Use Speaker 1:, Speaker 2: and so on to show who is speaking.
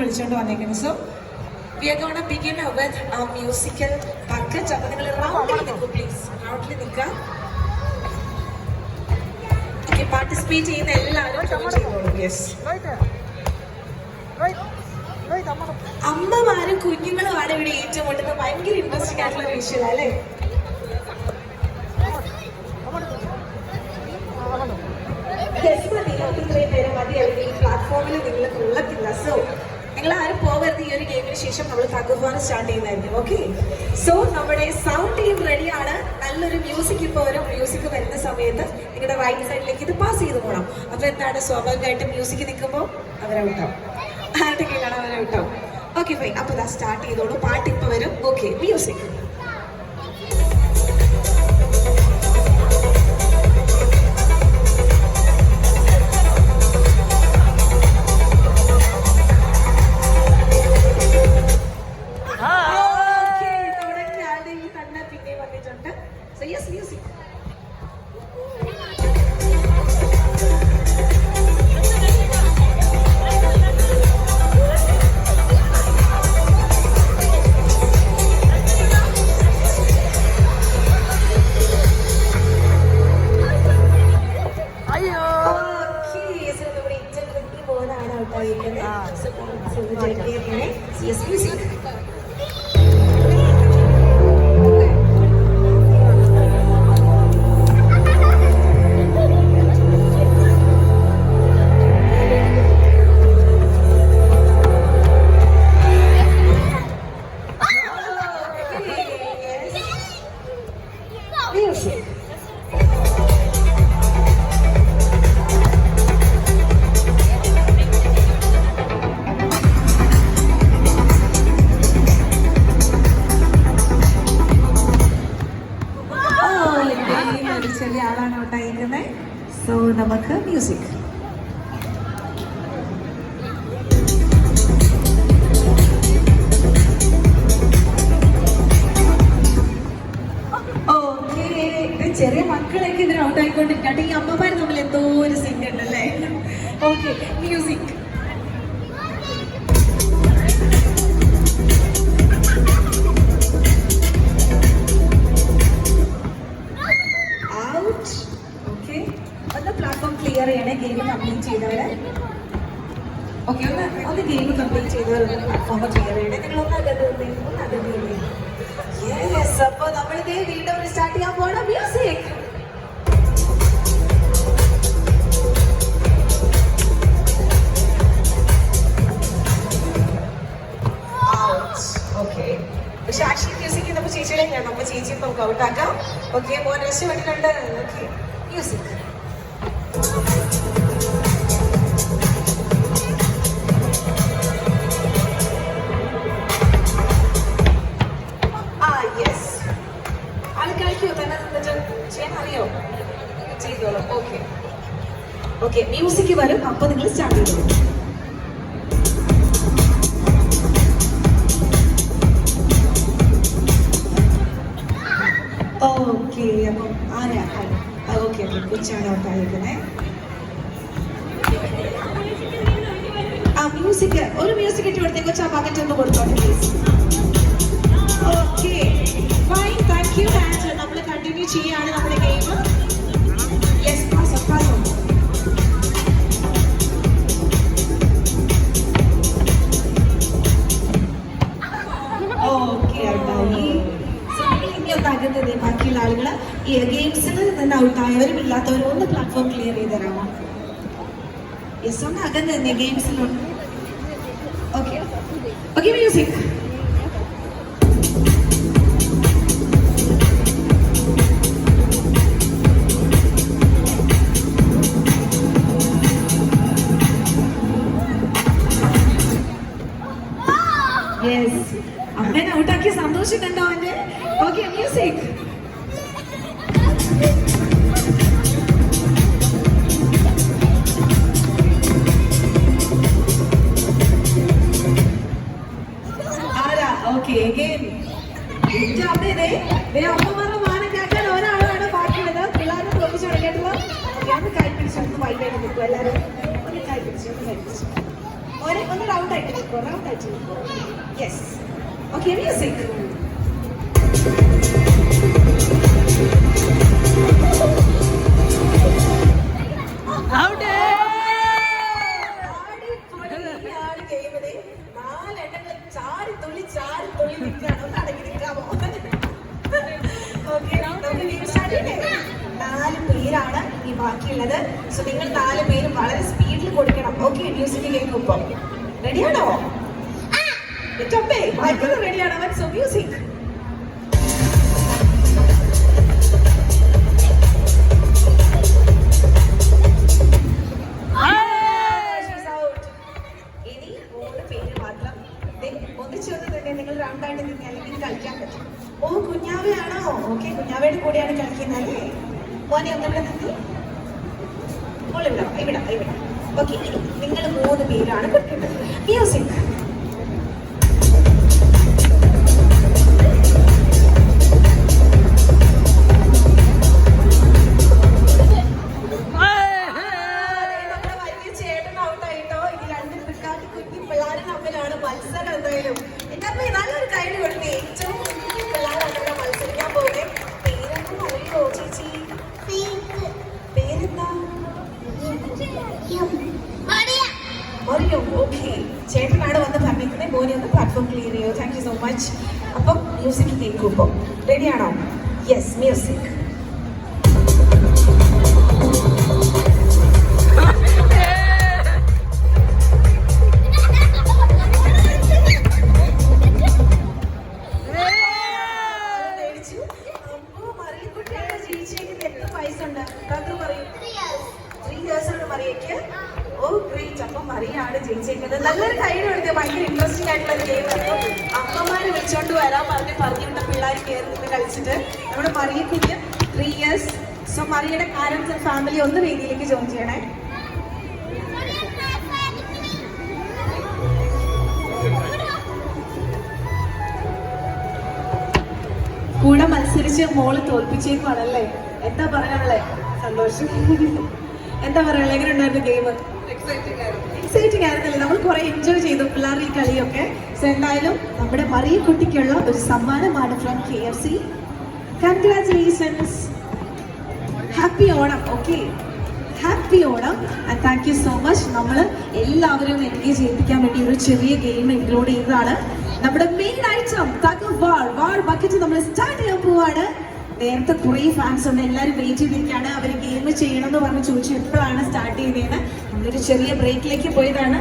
Speaker 1: വിളിച്ചുകൊണ്ട് വന്നേക്കുന്നത്. So we are going to begin with a musical package. അപ്പോൾ നിങ്ങൾ റൗണ്ടിൽ നിൽക്കൂ പ്ലീസ്. റൗണ്ടിൽ നിൽക്കുക. ഓക്കെ, പാർട്ടിസിപ്പേറ്റ് ചെയ്യുന്ന എല്ലാവരും ചെയ്തോളൂ. യെസ്, അമ്മമാരും കുഞ്ഞുങ്ങളുമാണ് ഇവിടെ ഏറ്റുമുട്ടുന്നത്. ഭയങ്കര ഇൻട്രസ്റ്റിംഗ് ആയിട്ടുള്ള വിഷയം അല്ലേ? ഇത്രയും നേരം മതി, അല്ലെങ്കിൽ ഈ പ്ലാറ്റ്ഫോമിൽ നിങ്ങൾ കൊള്ളത്തില്ല. സോ നിങ്ങൾ ആരും പോകരുത്. ഈ ഒരു ഗെയിമിന് ശേഷം നമ്മൾ തഗ്ഗുവാൻ സ്റ്റാർട്ട് ചെയ്യുന്നതായിരിക്കും. ഓക്കെ, സോ നമ്മുടെ സൗണ്ട് ടീം റെഡിയാണ്. നല്ലൊരു മ്യൂസിക് ഇപ്പോൾ വരും. മ്യൂസിക് വരുന്ന സമയത്ത് നിങ്ങളുടെ റൈറ്റ് സൈഡിലേക്ക് ഇത് പാസ് ചെയ്ത് പോകണം. അപ്പൊ എന്താണ്, സ്വാഭാവികമായിട്ട് മ്യൂസിക് നിൽക്കുമ്പോൾ അവരെ വിട്ടാവും, ആരുടെ കീഴാണ് അവരെ വിട്ടാവും. Okay fine. അപ്പൊ ഇതാ സ്റ്റാർട്ട് ചെയ്തോളൂ. പാട്ട് ഇപ്പൊ വരും. Okay, music. So yes, music. Yes, music. Music. ചെറിയ ആളാണ് ഉണ്ടായിരിക്കുന്നത്. സോ നമുക്ക് മ്യൂസിക്. ചെറിയ മക്കളൊക്കെ ഇതിന് ഔട്ട് ആയിക്കൊണ്ടിരിക്കട്ടെ. ഈ അമ്മമാർ തമ്മിൽ എന്തോ ഒരു സിംഗ് ഉണ്ടല്ലേ? Okay, music. ഔട്ട്. ഓക്കെ, ഒന്ന് പ്ലാറ്റ്ഫോം ക്ലിയർ ചെയ്യണേ. ഗെയിം കംപ്ലീറ്റ് ചെയ്തവരെ. ഓക്കെ, ഒന്ന് ഗെയിം കംപ്ലീറ്റ് ചെയ്തവർ പ്ലാറ്റ്ഫോം ക്ലിയർ ചെയ്യണേ. നിങ്ങളൊന്ന് അകത്ത്. യെസ്, അപ്പൊ നമ്മളിതേ വീണ്ടും സ്റ്റാർട്ട് ചെയ്യാൻ പോകണം. മ്യൂസിക്. ഓക്കെ, പക്ഷെ ആക്ഷൻ മ്യൂസിക് നമ്മൾ ചേച്ചിയുടെ ഞാൻ നമ്മൾ ചേച്ചി നമുക്ക് ഔട്ടാക്കാം. ഓക്കെ, മോൻ രക്ഷപ്പെട്ടിട്ടുണ്ട്. Okay, music. ചെയ്തോളൂ. ഓക്കെ ഓക്കെ, മ്യൂസിക് വരും. അപ്പൊ നിങ്ങൾ സ്റ്റാർട്ട് ചെയ്തോളൂ. ഓക്കെ, അപ്പം ആരാ? ഓക്കെ, കൊച്ചാണ് ഔട്ടായിരിക്കുന്നത്. ആ മ്യൂസിക്, ഒരു മ്യൂസിക് ഇട്ട് കൊടുത്തേ. കൊച്ചാ ബക്കറ്റ് ഒന്ന് കൊടുത്തോട്ടെ please. Okay fine, thank you. And നമ്മൾ കണ്ടിന്യൂ ചെയ്യാണ് നമ്മുടെ game. Yes, pass on. Okay, ഔട്ടായി. ഇനി ഒന്നാകുന്നത് ബാക്കിയുള്ള ആളുകൾ ഈ ഗെയിംസിൽ നിന്ന് ഔട്ടായവരും ഇല്ലാത്തവരും ഒന്ന് പ്ലാറ്റ്ഫോം ക്ലിയർ ചെയ്ത് തരാമോ? യെസ്, ഒന്ന് അകന്ന് ഗെയിംസിലുണ്ട്. Okay okay, music. യെസ്, അമ്മേനെ ഔട്ടാക്കിയ സന്തോഷം കണ്ടോ അവന്റെ? Okay, music. ആരാ? ഓക്കെ, അഗൈൻ അമ്മമാരുടെ മാനം കേൾക്കാൻ ഒരാളാണ് ബാക്കിയുള്ളത്. പിള്ളേരെ തോപ്പിച്ചു തുടങ്ങിയിട്ടുള്ള. ഞാൻ കൈ പിടിച്ചൊന്ന് വൈകിട്ട് നിൽക്കും. എല്ലാവരും ഒന്ന് കൈ പിടിച്ചു. ഒന്ന് റൗണ്ട് ആയിട്ട് നിൽക്കോ, റൗണ്ട് ആയിട്ട് നിൽക്കോ. Yes, okay, music. പേരാണ് ഈ ബാക്കിയുള്ളത്. സോ നിങ്ങൾ 4 പേരും വളരെ സ്പീഡിൽ കൊടുക്കണം. ഓക്കെ, മ്യൂസിക് കേൾക്കുമ്പോൾ റെഡിയാണോ? റെഡിയാണോ? So music. ഇനി 3 പേര് മാത്രം ഒന്നിച്ചു വന്ന് തന്നെ നിങ്ങൾ റൗണ്ടായിട്ട് നിന്ന് അല്ലെങ്കിൽ കളിക്കാൻ പറ്റും. ഓ, കുഞ്ഞാവയാണോ? ഓക്കെ, കുഞ്ഞാവയുടെ കൂടെയാണ് കളിക്കുന്നത് അല്ലേ? മോനെ ഒന്നിവിടെ നിന്ന് ഇവിടെ ഇവിടെ ഇവിടെ. ഓക്കെ, നിങ്ങൾ 3 പേരാണ് കൊടുക്കേണ്ടത്. മ്യൂസിക്. മത്സരം എന്തായാലും എന്നപ്പോ നല്ലൊരു കൈ കൊടുത്തേ. ഏറ്റവും കുഞ്ഞു പിള്ളേരാണ് മത്സരിക്കാൻ പോകുന്നത്. പേരൊന്നും അറിയോ ചേച്ചി? പേരെന്താ? മറിയോ. ഓക്കെ, ചേട്ടനാണ് വന്ന് പറഞ്ഞിരിക്കുന്നത്. മോനെ ഒന്ന് പ്ലാറ്റ്ഫോം ക്ലിയർ ചെയ്യോ. Thank you so much. അപ്പം മ്യൂസിക് കേൾക്കുമ്പോ റെഡിയാണോ? Yes, music. മറിയാണ് ജയിച്ചേക്കുന്നത്. നല്ലൊരു കൈഡ് കൊടുത്തത്. ഭയങ്കര ഇൻട്രസ്റ്റിംഗ് ആയിട്ടുള്ള ഗെയിം ആയിരുന്നു. അമ്മമാരെ വിളിച്ചോണ്ട് വരാൻ പറഞ്ഞിട്ട് പിള്ളേർ കയറി നിന്ന് കളിച്ചിട്ട് നമ്മുടെ മറിയക്കുഞ്ഞ് 3 years. സോ മറിയുടെ പാരന്റ്സ് ആൻഡ് ഫാമിലി ഒന്ന് വേദിയിലേക്ക് ജോയിൻ ചെയ്യണേ. കൂടെ മത്സരിച്ച് മോള് തോൽപ്പിച്ചേക്കുവാണല്ലേ? എന്താ പറയാനുള്ളേ? സന്തോഷം. എന്താ പറയാനുള്ളത്? എങ്ങനെ ഉണ്ടായിരുന്നു ഗെയിം? എക്സൈറ്റിംഗ് ആയിരുന്നല്ലേ? നമ്മൾ കുറെ എൻജോയ് ചെയ്തു പിള്ളേർ ഈ കളിയൊക്കെ. സോ എന്തായാലും നമ്മുടെ മറിയക്കുട്ടിക്കുള്ള ഒരു സമ്മാനമാണ് from KFC. Congratulations. Happy Onam. Okay, happy Onam and thank you so much. നമ്മൾ എല്ലാവരും എൻഗേജ് ചെയ്യിപ്പിക്കാൻ വേണ്ടി ഒരു ചെറിയ ഗെയിം ഇൻക്ലൂഡ് ചെയ്തതാണ്. നമ്മുടെ main item thug of war, war bucket നമ്മൾ സ്റ്റാർട്ട് ചെയ്യാൻ പോവാണ്. നേരത്തെ കുറേ ഫാൻസ് ഉണ്ട്, എല്ലാവരും വെയിറ്റ് ചെയ്തിരിക്കുകയാണ്. അവർ ഗെയിം ചെയ്യണം എന്ന് പറഞ്ഞ് ചോദിച്ചു എപ്പോഴാണ് സ്റ്റാർട്ട് ചെയ്തതെന്ന്. നമ്മളൊരു ചെറിയ ബ്രേക്കിലേക്ക് പോയതാണ്.